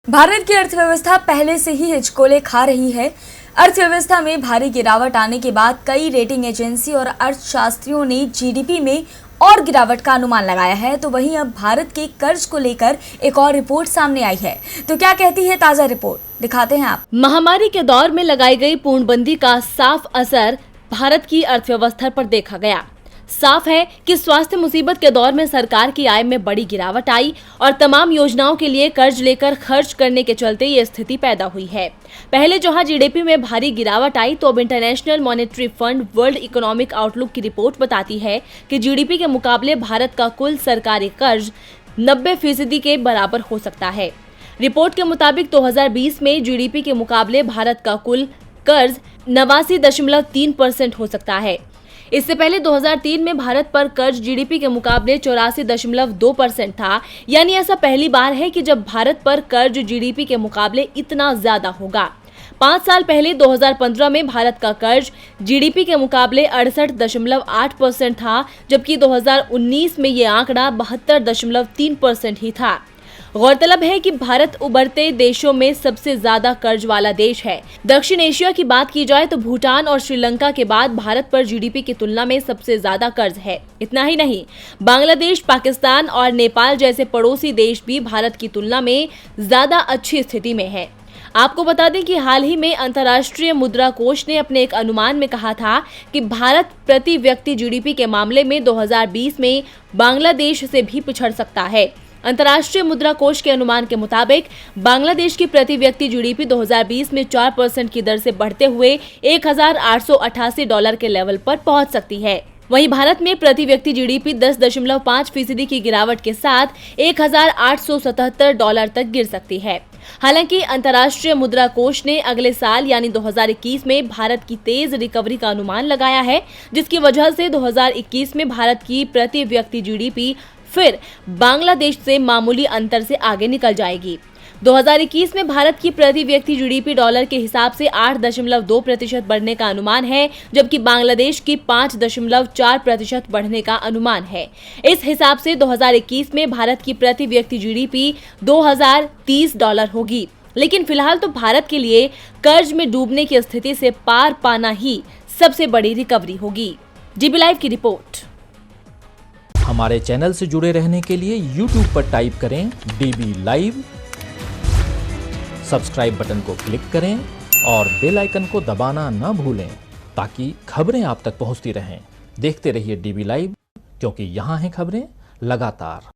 भारत की अर्थव्यवस्था पहले से ही हिचकोले खा रही है। अर्थव्यवस्था में भारी गिरावट आने के बाद कई रेटिंग एजेंसी और अर्थशास्त्रियों ने जीडीपी में और गिरावट का अनुमान लगाया है। तो वहीं अब भारत के कर्ज को लेकर एक और रिपोर्ट सामने आई है। तो क्या कहती है ताजा रिपोर्ट, दिखाते हैं आप। महामारी के दौर में लगाई गई पूर्णबंदी का साफ असर भारत की अर्थव्यवस्था पर देखा गया। साफ है कि स्वास्थ्य मुसीबत के दौर में सरकार की आय में बड़ी गिरावट आई और तमाम योजनाओं के लिए कर्ज लेकर खर्च करने के चलते ये स्थिति पैदा हुई है। पहले जहां जीडीपी में भारी गिरावट आई, तो अब international monetary fund world economic outlook की रिपोर्ट बताती है कि जीडीपी के मुकाबले भारत का कुल सरकारी कर्ज 90% के बराबर हो सकता है। रिपोर्ट के मुताबिक 2020 में जीडीपी के मुकाबले भारत का कुल कर्ज 89.3% हो सकता है। इससे पहले 2003 में भारत पर कर्ज जीडीपी के मुकाबले 84.2% था। यानी ऐसा पहली बार है कि जब भारत पर कर्ज जीडीपी के मुकाबले इतना ज्यादा होगा। 5 साल पहले 2015 में भारत का कर्ज जीडीपी के मुकाबले 68.8% था, जबकि 2019 में ये आंकड़ा 72.3% ही था। गौरतलब है कि भारत उभरते देशों में सबसे ज्यादा कर्ज वाला देश है। दक्षिण एशिया की बात की जाए तो भूटान और श्रीलंका के बाद भारत पर जीडीपी की तुलना में सबसे ज्यादा कर्ज है। इतना ही नहीं, बांग्लादेश, पाकिस्तान और नेपाल जैसे पड़ोसी देश भी भारत की तुलना में ज्यादा अच्छी स्थिति में है। आपको बता दें कि हाल ही में अंतर्राष्ट्रीय मुद्रा कोष ने अपने एक अनुमान में कहा था कि भारत प्रति व्यक्ति जीडीपी के मामले में 2020 में बांग्लादेश से भी पिछड़ सकता है। अंतर्राष्ट्रीय मुद्रा कोष के अनुमान के मुताबिक बांग्लादेश की प्रति व्यक्ति जीडीपी 2020 में 4% की दर से बढ़ते हुए $1,888 के लेवल पर पहुंच सकती है। वहीं भारत में प्रति व्यक्ति जीडीपी 10.5% की गिरावट के साथ $1,877 तक गिर सकती है। हालांकि अंतर्राष्ट्रीय मुद्रा कोष ने अगले साल यानी 2021 में भारत की तेज रिकवरी का अनुमान लगाया है, जिसकी वजह से 2021 में भारत की प्रति व्यक्ति जीडीपी फिर बांग्लादेश से मामूली अंतर से आगे निकल जाएगी। 2021 में भारत की प्रति व्यक्ति जीडीपी डॉलर के हिसाब से 8.2% बढ़ने का अनुमान है, जबकि बांग्लादेश की 5.4% बढ़ने का अनुमान है। इस हिसाब से 2021 में भारत की प्रति व्यक्ति जीडीपी $2030 होगी। लेकिन फिलहाल तो भारत के लिए कर्ज में डूबने की स्थिति से पार पाना ही सबसे बड़ी रिकवरी होगी। डीबी लाइव की रिपोर्ट। हमारे चैनल से जुड़े रहने के लिए YouTube पर टाइप करें डीबी लाइव, सब्सक्राइब बटन को क्लिक करें और बेल आइकन को दबाना ना भूलें ताकि खबरें आप तक पहुंचती रहें। देखते रहिए डीबी लाइव, क्योंकि यहाँ हैं खबरें लगातार।